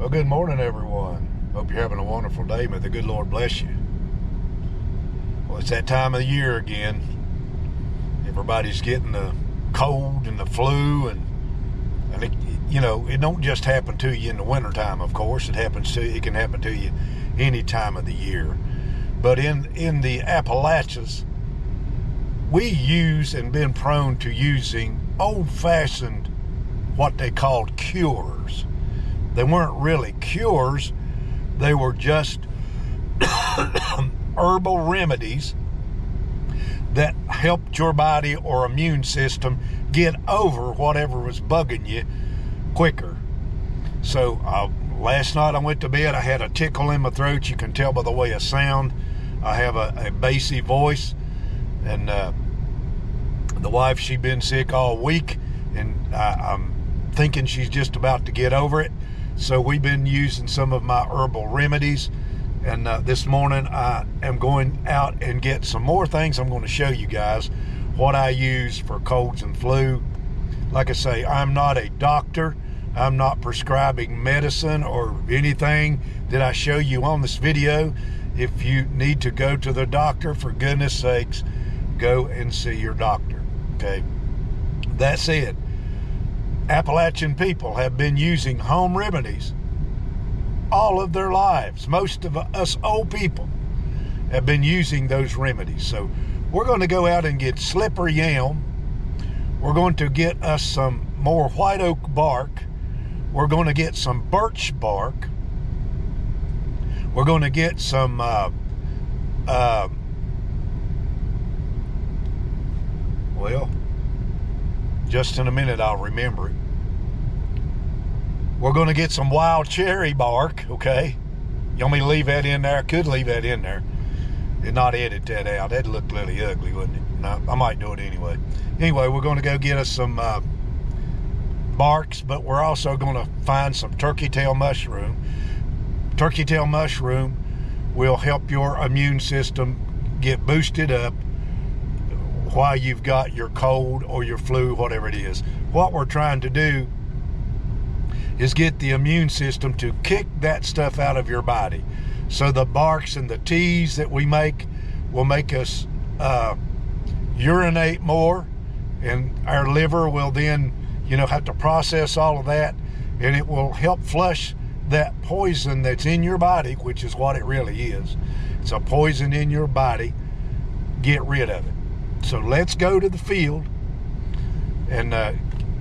Well, good morning, everyone. Hope you're having a wonderful day. May the good Lord bless you. Well, it's that time of the year again. Everybody's getting the cold and the flu, and it, it don't just happen to you in the wintertime, of course. It can happen to you any time of the year. But in the Appalachians, we use and been prone to using old-fashioned, what they called cures. They weren't really cures. They were just herbal remedies that helped your body or immune system get over whatever was bugging you quicker. So last night I went to bed. I had a tickle in my throat. You can tell by the way I sound. I have a bassy voice, and the wife, she'd been sick all week, and I'm thinking she's just about to get over it. So we've been using some of my herbal remedies, and this morning I am going out and get some more things. I'm going to show you guys what I use for colds and flu. Like I say, I'm not a doctor. I'm not prescribing medicine or anything that I show you on this video. If you need to go to the doctor, for goodness sakes, go and see your doctor, okay? That's it. Appalachian people have been using home remedies all of their lives. Most of us old people have been using those remedies. So we're going to go out and get slippery elm. We're going to get us some more white oak bark. We're going to get some birch bark. We're going to get some well, just in a minute I'll remember it. We're going to get some wild cherry bark, okay? You want me to leave that in there? I could leave that in there and not edit that out. That'd look really ugly, wouldn't it? No, I might do it anyway. Anyway, we're going to go get us some barks, but we're also going to find some turkey tail mushroom. Turkey tail mushroom will help your immune system get boosted up while you've got your cold or your flu, whatever it is. What we're trying to do is get the immune system to kick that stuff out of your body. So the barks and the teas that we make will make us urinate more, and our liver will then, have to process all of that, and it will help flush that poison that's in your body, which is what it really is. It's a poison in your body. Get rid of it. So let's go to the field and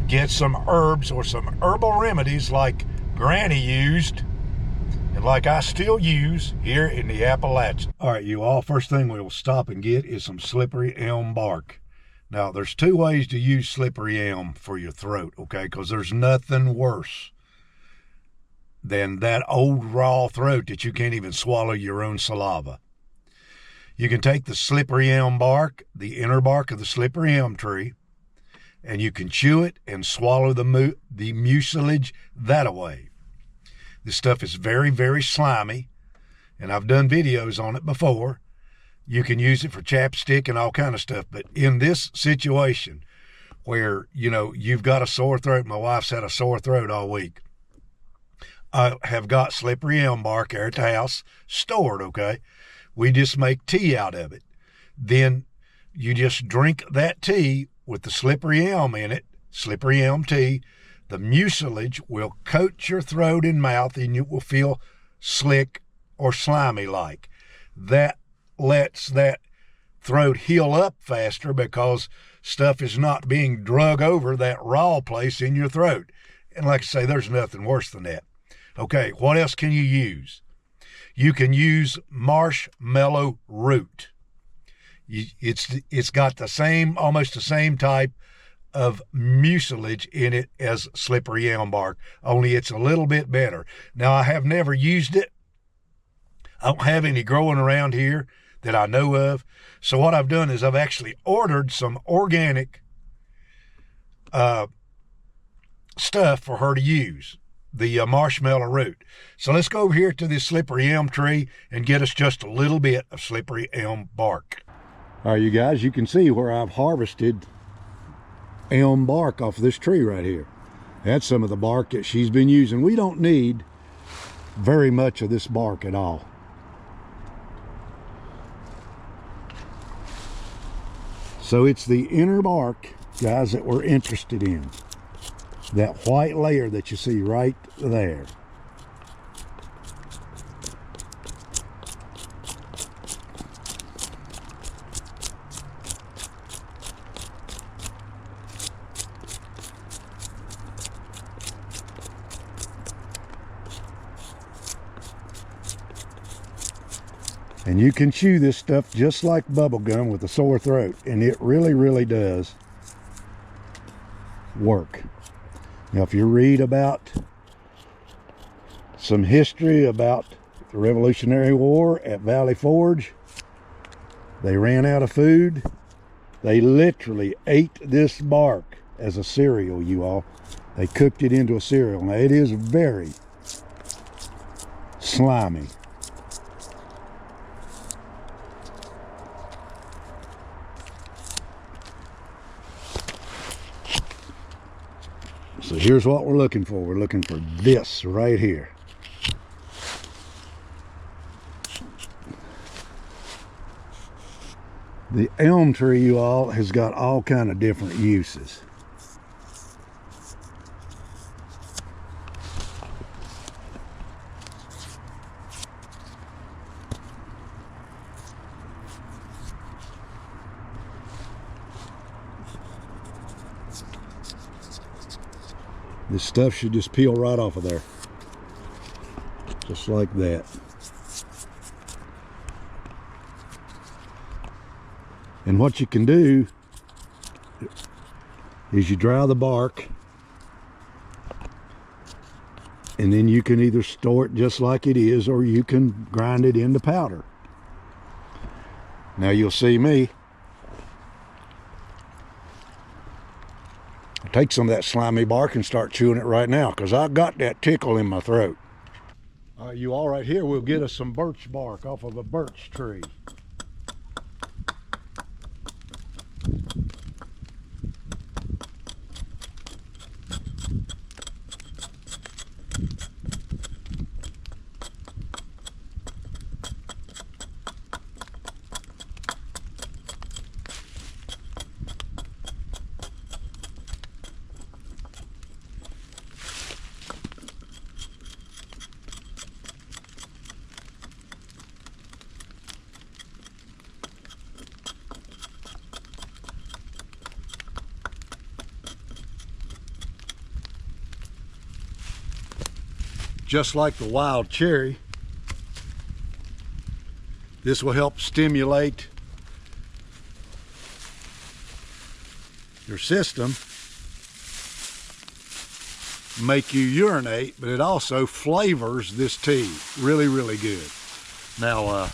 get some herbs or some herbal remedies like Granny used and like I still use here in the Appalachian. All right, you all, first thing we'll stop and get is some slippery elm bark. Now, there's two ways to use slippery elm for your throat, okay? Because there's nothing worse than that old raw throat that you can't even swallow your own saliva. You can take the slippery elm bark, the inner bark of the slippery elm tree, and you can chew it and swallow the mucilage that away. This stuff is very, very slimy, and I've done videos on it before. You can use it for chapstick and all kind of stuff, but in this situation where, you've got a sore throat, my wife's had a sore throat all week, I have got slippery elm bark here at the house stored, okay? We just make tea out of it. Then you just drink that tea with the slippery elm in it, slippery elm tea. The mucilage will coat your throat and mouth, and you will feel slick or slimy like. That lets that throat heal up faster because stuff is not being drug over that raw place in your throat. And like I say, there's nothing worse than that. Okay, what else can you use? You can use marshmallow root. It's got almost the same type of mucilage in it as slippery elm bark, only it's a little bit better. Now, I have never used it. I don't have any growing around here that I know of. So what I've done is I've actually ordered some organic stuff for her to use, the marshmallow root. So let's go over here to this slippery elm tree and get us just a little bit of slippery elm bark. All right, you guys, you can see where I've harvested elm bark off this tree right here. That's some of the bark that she's been using. We don't need very much of this bark at all. So it's the inner bark, guys, that we're interested in. That white layer that you see right there. And you can chew this stuff just like bubble gum with a sore throat, and it really, really does work. Now, if you read about some history about the Revolutionary War at Valley Forge, they ran out of food. They literally ate this bark as a cereal, you all. They cooked it into a cereal. Now, it is very slimy. So here's what we're looking for. We're looking for this right here. The elm tree, you all, has got all kind of different uses. This stuff should just peel right off of there. Just like that. And what you can do is you dry the bark, and then you can either store it just like it is, or you can grind it into powder. Now you'll see me take some of that slimy bark and start chewing it right now, because I got that tickle in my throat. You all, right here, we'll get us some birch bark off of a birch tree. Just like the wild cherry, this will help stimulate your system, make you urinate, but it also flavors this tea really, really good. Now,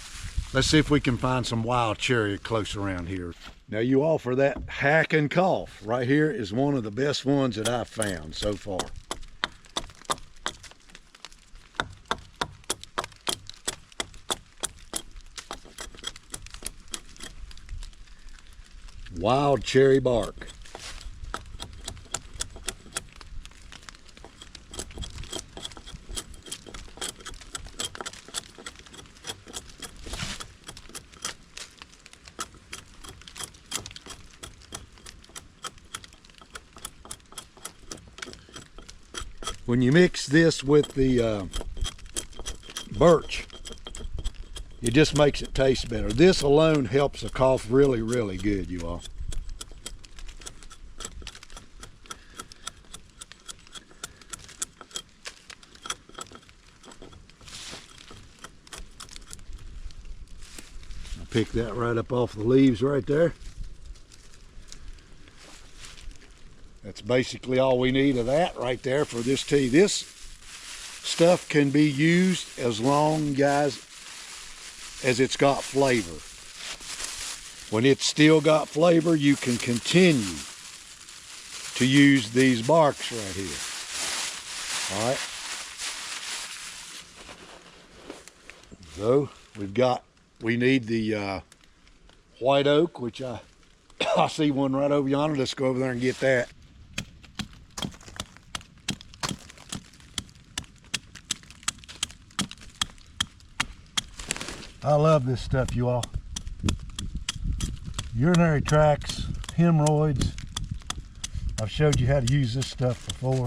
let's see if we can find some wild cherry close around here. Now, you all, for that hack and cough, right here is one of the best ones that I've found so far. Wild cherry bark. When you mix this with the birch, it just makes it taste better. This alone helps the cough really, really good, you all. I'll pick that right up off the leaves right there. That's basically all we need of that right there for this tea. This stuff can be used as long, guys, as it's got flavor. When it's still got flavor, you can continue to use these barks right here. All right. So we need the white oak, which I see one right over yonder. Let's go over there and get that. I love this stuff, you all. Urinary tracts, hemorrhoids. I've showed you how to use this stuff before.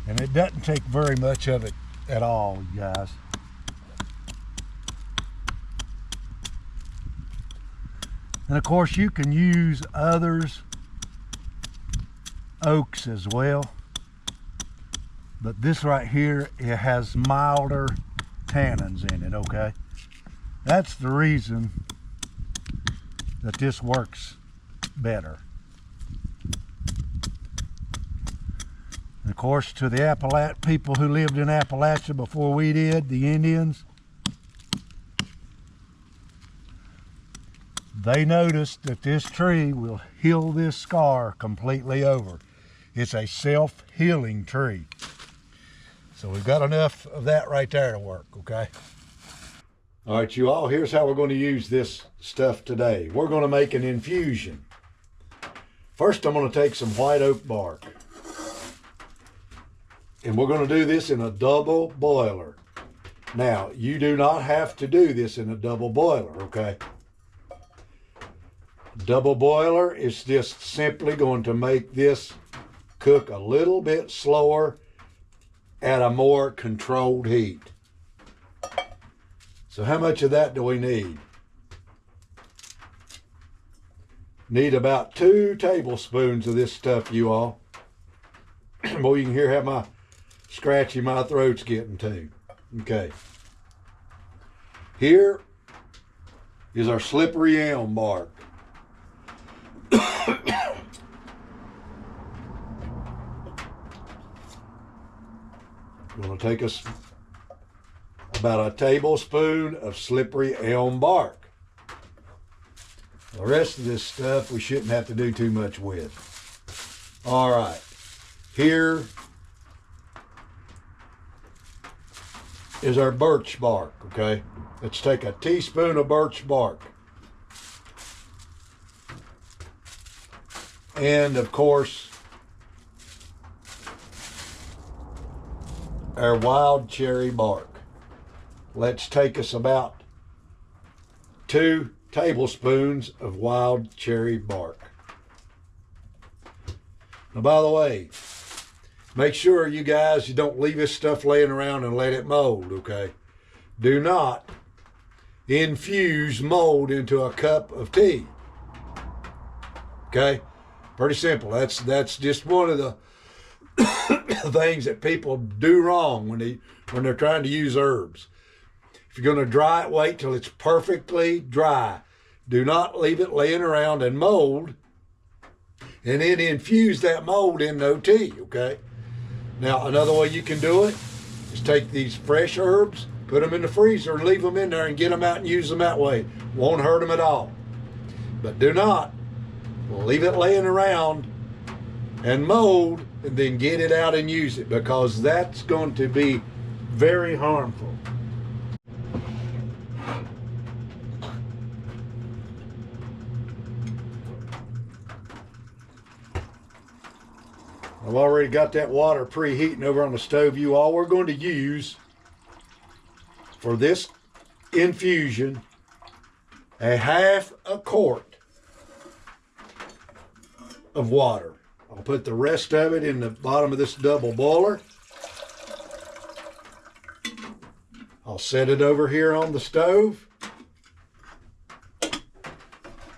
And it doesn't take very much of it at all, you guys. And of course you can use others, oaks as well. But this right here, it has milder tannins in it, okay? That's the reason that this works better. And of course, to the people who lived in Appalachia before we did, the Indians, they noticed that this tree will heal this scar completely over. It's a self-healing tree. So we've got enough of that right there to work, okay? All right, you all, here's how we're going to use this stuff today. We're going to make an infusion. First, I'm going to take some white oak bark. And we're going to do this in a double boiler. Now, you do not have to do this in a double boiler, okay? Double boiler is just simply going to make this cook a little bit slower at a more controlled heat. So how much of that do we need? Need about 2 tablespoons of this stuff, you all. Boy, you can hear how scratchy my throat's getting too. Okay. Here is our slippery elm bark. Going to take us about a tablespoon of slippery elm bark. The rest of this stuff we shouldn't have to do too much with. All right, here is our birch bark, okay? Let's take a teaspoon of birch bark. And of course, our wild cherry bark. Let's take us about 2 tablespoons of wild cherry bark. Now, by the way, make sure you guys, you don't leave this stuff laying around and let it mold, okay? Do not infuse mold into a cup of tea. Okay? Pretty simple. That's just one of the things that people do wrong when they're trying to use herbs. If you're going to dry it, wait till it's perfectly dry. Do not leave it laying around and mold and then infuse that mold in no tea, okay? Now, another way you can do it is take these fresh herbs, put them in the freezer and leave them in there and get them out and use them that way. Won't hurt them at all. But do not leave it laying around and mold and then get it out and use it, because that's going to be very harmful. I've already got that water preheating over on the stove. You all, we're going to use for this infusion a half a quart of water. I'll put the rest of it in the bottom of this double boiler. I'll set it over here on the stove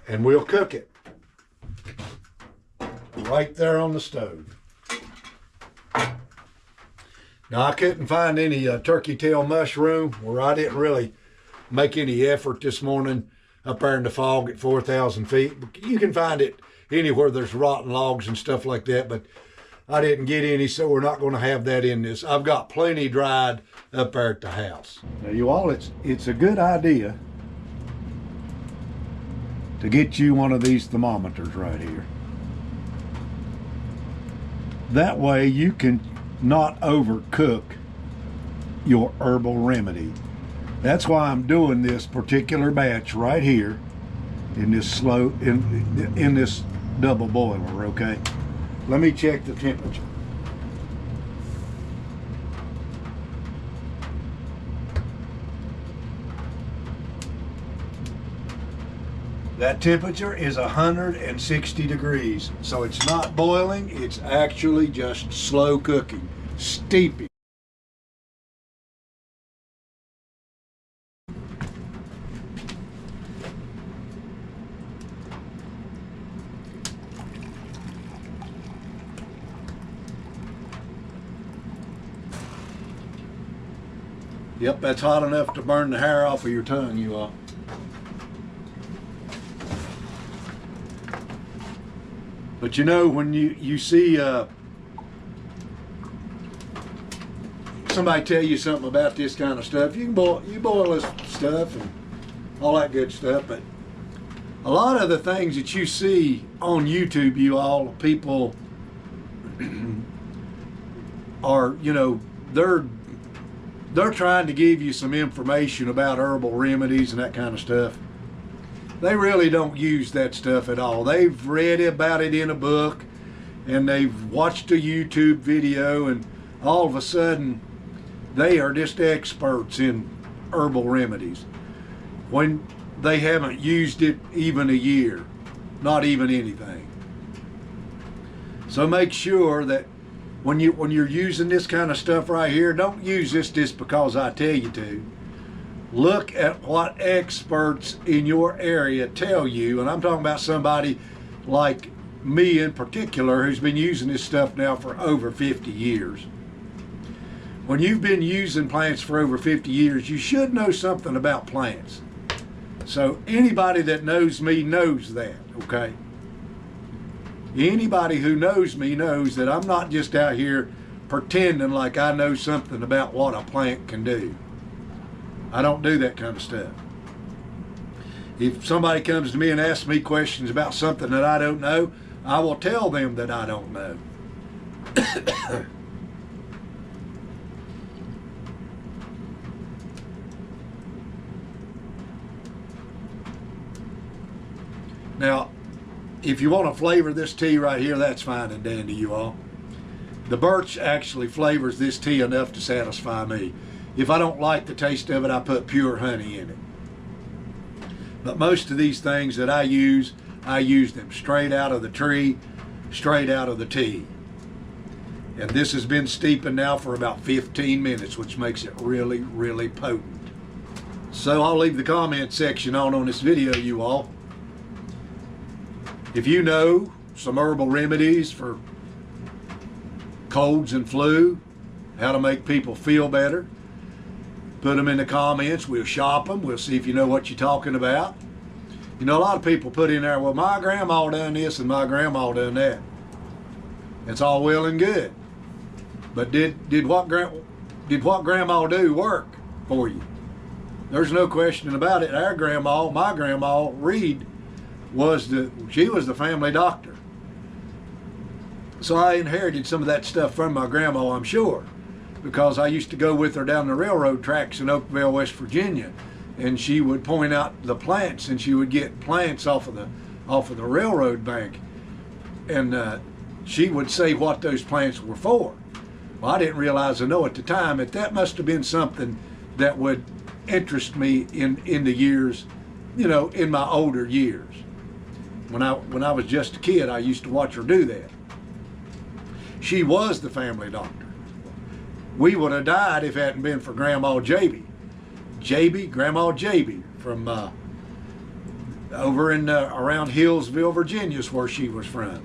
and we'll cook it right there on the stove. Now, I couldn't find any turkey tail mushroom, where I didn't really make any effort this morning up there in the fog at 4,000 feet. You can find it anywhere there's rotten logs and stuff like that, but I didn't get any, so we're not going to have that in this. I've got plenty dried up there at the house. Now, you all, it's a good idea to get you one of these thermometers right here. That way you can not overcook your herbal remedy. That's why I'm doing this particular batch right here in this in this double boiler, okay? Let me check the temperature. That temperature is 160 degrees. So it's not boiling, it's actually just slow cooking, steeping. Yep, that's hot enough to burn the hair off of your tongue, you all. But you know, when you see somebody tell you something about this kind of stuff, you boil this stuff and all that good stuff, but a lot of the things that you see on YouTube, you all, people are, you know, they're trying to give you some information about herbal remedies and that kind of stuff. They really don't use that stuff at all. They've read about it in a book and they've watched a YouTube video, and all of a sudden they are just experts in herbal remedies when they haven't used it even a year, not even anything. So make sure that when you're using this kind of stuff right here, don't use this just because I tell you to. Look at what experts in your area tell you, and I'm talking about somebody like me in particular who's been using this stuff now for over 50 years. When you've been using plants for over 50 years, you should know something about plants. So anybody that knows me knows that, okay? Anybody who knows me knows that I'm not just out here pretending like I know something about what a plant can do. I don't do that kind of stuff. If somebody comes to me and asks me questions about something that I don't know, I will tell them that I don't know. Now, if you want to flavor this tea right here, that's fine and dandy, you all. The birch actually flavors this tea enough to satisfy me. If I don't like the taste of it, I put pure honey in it. But most of these things that I use them straight out of the tree, straight out of the tea. And this has been steeping now for about 15 minutes, which makes it really, really potent. So I'll leave the comment section on this video, you all. If you know some herbal remedies for colds and flu, how to make people feel better, put them in the comments. We'll shop them. We'll see if you know what you're talking about. You know, a lot of people put in there, well, my grandma done this and my grandma done that. It's all well and good. But did what grandma do work for you? There's no question about it. Our grandma, my grandma, Reed, she was the family doctor. So I inherited some of that stuff from my grandma, I'm sure, because I used to go with her down the railroad tracks in Oakville, West Virginia, and she would point out the plants, and she would get plants off of the railroad bank, and she would say what those plants were for. Well, I didn't realize at the time that must have been something that would interest me in the years, you know, in my older years. When I was just a kid, I used to watch her do that. She was the family doctor. We would have died if it hadn't been for Grandma Grandma JB from over in around Hillsville, Virginia is where she was from.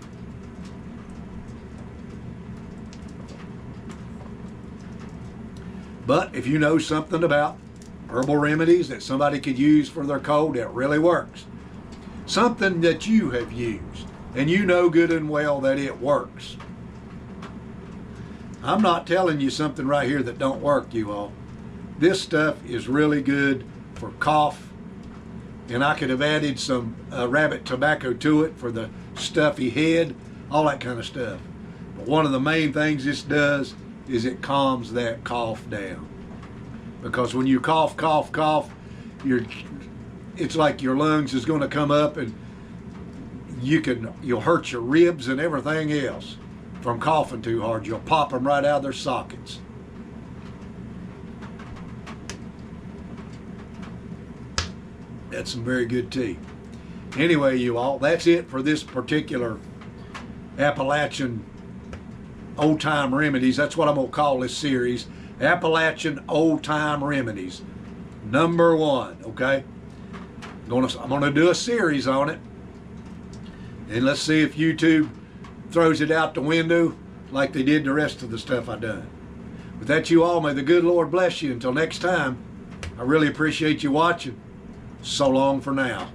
But if you know something about herbal remedies that somebody could use for their cold that really works, something that you have used and you know good and well that it works. I'm not telling you something right here that don't work, you all. This stuff is really good for cough, and I could have added some rabbit tobacco to it for the stuffy head, all that kind of stuff. But one of the main things this does is it calms that cough down. Because when you cough, it's like your lungs is going to come up, and you'll hurt your ribs and everything else from coughing too hard. You'll pop them right out of their sockets. That's some very good tea. Anyway, you all, that's it for this particular Appalachian Old Time Remedies. That's what I'm going to call this series. Appalachian Old Time Remedies. Number 1, okay? I'm going to do a series on it. And let's see if YouTube throws it out the window like they did the rest of the stuff I done. With that, you all, may the good Lord bless you. Until next time, I really appreciate you watching. So long for now.